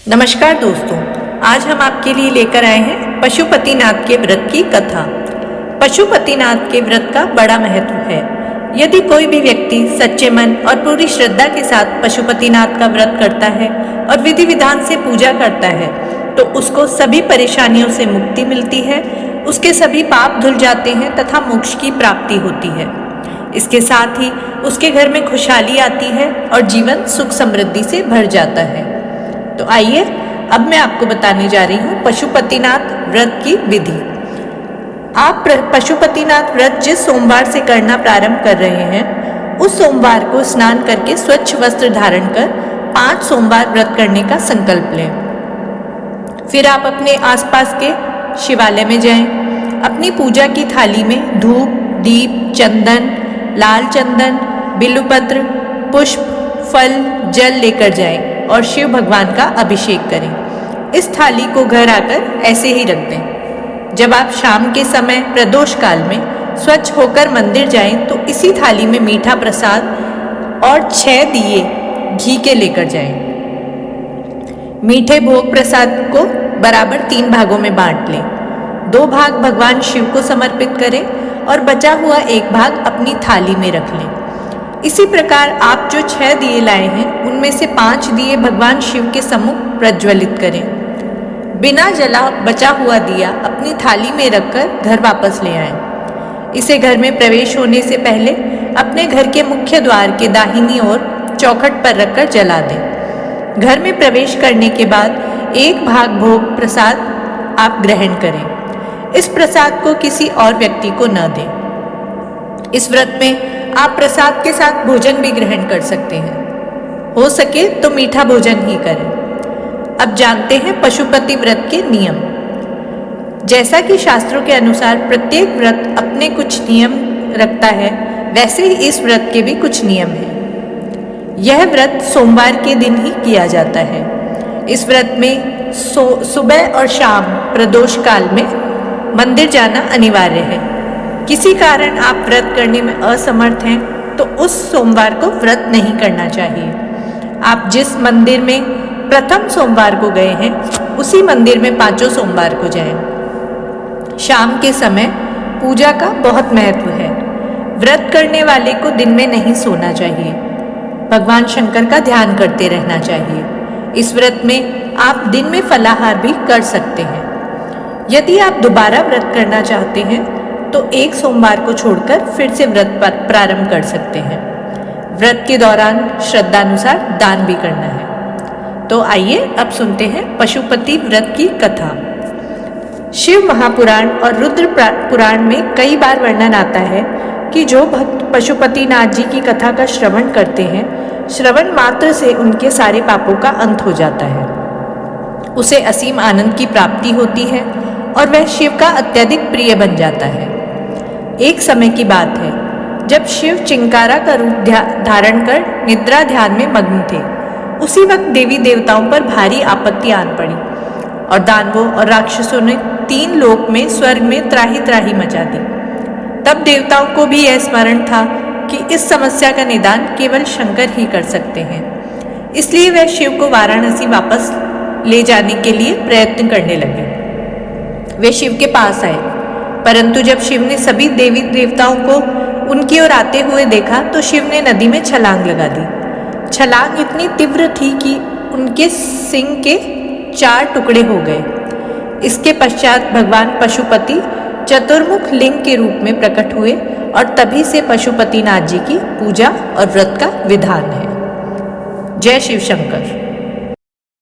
नमस्कार दोस्तों, आज हम आपके लिए लेकर आए हैं पशुपतिनाथ के व्रत की कथा। पशुपतिनाथ के व्रत का बड़ा महत्व है। यदि कोई भी व्यक्ति सच्चे मन और पूरी श्रद्धा के साथ पशुपतिनाथ का व्रत करता है और विधि विधान से पूजा करता है तो उसको सभी परेशानियों से मुक्ति मिलती है, उसके सभी पाप धुल जाते हैं तथा मोक्ष की प्राप्ति होती है। इसके साथ ही उसके घर में खुशहाली आती है और जीवन सुख समृद्धि से भर जाता है। तो आइए अब मैं आपको बताने जा रही हूँ पशुपतिनाथ व्रत की विधि। आप पशुपतिनाथ व्रत जिस सोमवार से करना प्रारंभ कर रहे हैं उस सोमवार को स्नान करके स्वच्छ वस्त्र धारण कर 5 सोमवार व्रत करने का संकल्प लें। फिर आप अपने आसपास के शिवालय में जाएं। अपनी पूजा की थाली में धूप, दीप, चंदन, लाल चंदन, बिल्वपत्र, पुष्प, फल, जल लेकर जाएं और शिव भगवान का अभिषेक करें। इस थाली को घर आकर ऐसे ही रख दें। जब आप शाम के समय प्रदोष काल में स्वच्छ होकर मंदिर जाएं तो इसी थाली में मीठा प्रसाद और 6 दिए घी के लेकर जाएं। मीठे भोग प्रसाद को बराबर 3 भागों में बांट लें। 2 भाग भगवान शिव को समर्पित करें और बचा हुआ 1 भाग अपनी थाली में रख लें। इसी प्रकार आप जो 6 दिए लाए हैं उनमें से 5 दिए भगवान शिव के सम्मुख प्रज्वलित करें। बिना जला बचा हुआ दिया अपनी थाली में रखकर घर वापस ले आएं। इसे घर में प्रवेश होने से पहले अपने घर के मुख्य द्वार के दाहिनी ओर चौखट पर रखकर जला दें। घर में प्रवेश करने के बाद 1 भाग भोग प्रसाद आप ग्रहण करें। इस प्रसाद को किसी और व्यक्ति को न दें। इस व्रत में आप प्रसाद के साथ भोजन भी ग्रहण कर सकते हैं। हो सके तो मीठा भोजन ही करें। अब जानते हैं पशुपति व्रत के नियम। जैसा कि शास्त्रों के अनुसार प्रत्येक व्रत अपने कुछ नियम रखता है, वैसे ही इस व्रत के भी कुछ नियम हैं। यह व्रत सोमवार के दिन ही किया जाता है। इस व्रत में सुबह और शाम प्रदोष काल में मंदिर जाना अनिवार्य है। किसी कारण आप व्रत करने में असमर्थ हैं तो उस सोमवार को व्रत नहीं करना चाहिए। आप जिस मंदिर में प्रथम सोमवार को गए हैं उसी मंदिर में 5 सोमवार को जाएं। शाम के समय पूजा का बहुत महत्व है। व्रत करने वाले को दिन में नहीं सोना चाहिए। भगवान शंकर का ध्यान करते रहना चाहिए। इस व्रत में आप दिन में फलाहार भी कर सकते हैं। यदि आप दोबारा व्रत करना चाहते हैं तो 1 सोमवार को छोड़कर फिर से व्रत प्रारंभ कर सकते हैं। व्रत के दौरान श्रद्धानुसार दान भी करना है। तो आइए अब सुनते हैं पशुपति व्रत की कथा। शिव महापुराण और रुद्र पुराण में कई बार वर्णन आता है कि जो भक्त पशुपतिनाथ जी की कथा का श्रवण करते हैं, श्रवण मात्र से उनके सारे पापों का अंत हो जाता है। उसे असीम आनंद की प्राप्ति होती है और वह शिव का अत्यधिक प्रिय बन जाता है। एक समय की बात है जब शिव चिंकारा का रूप धारण कर निद्रा ध्यान में मग्न थे। उसी वक्त देवी देवताओं पर भारी आपत्ति आन पड़ी और दानवों और राक्षसों ने 3 लोक में स्वर्ग में त्राही त्राही मचा दी। तब देवताओं को भी यह स्मरण था कि इस समस्या का निदान केवल शंकर ही कर सकते हैं। इसलिए वह शिव को वाराणसी वापस ले जाने के लिए प्रयत्न करने लगे। वे शिव के पास आए, परंतु जब शिव ने सभी देवी देवताओं को उनकी ओर आते हुए देखा तो शिव ने नदी में छलांग लगा दी। छलांग इतनी तीव्र थी कि उनके सिंह के 4 टुकड़े हो गए। इसके पश्चात भगवान पशुपति चतुर्मुख लिंग के रूप में प्रकट हुए और तभी से पशुपतिनाथ जी की पूजा और व्रत का विधान है। जय शिव शंकर।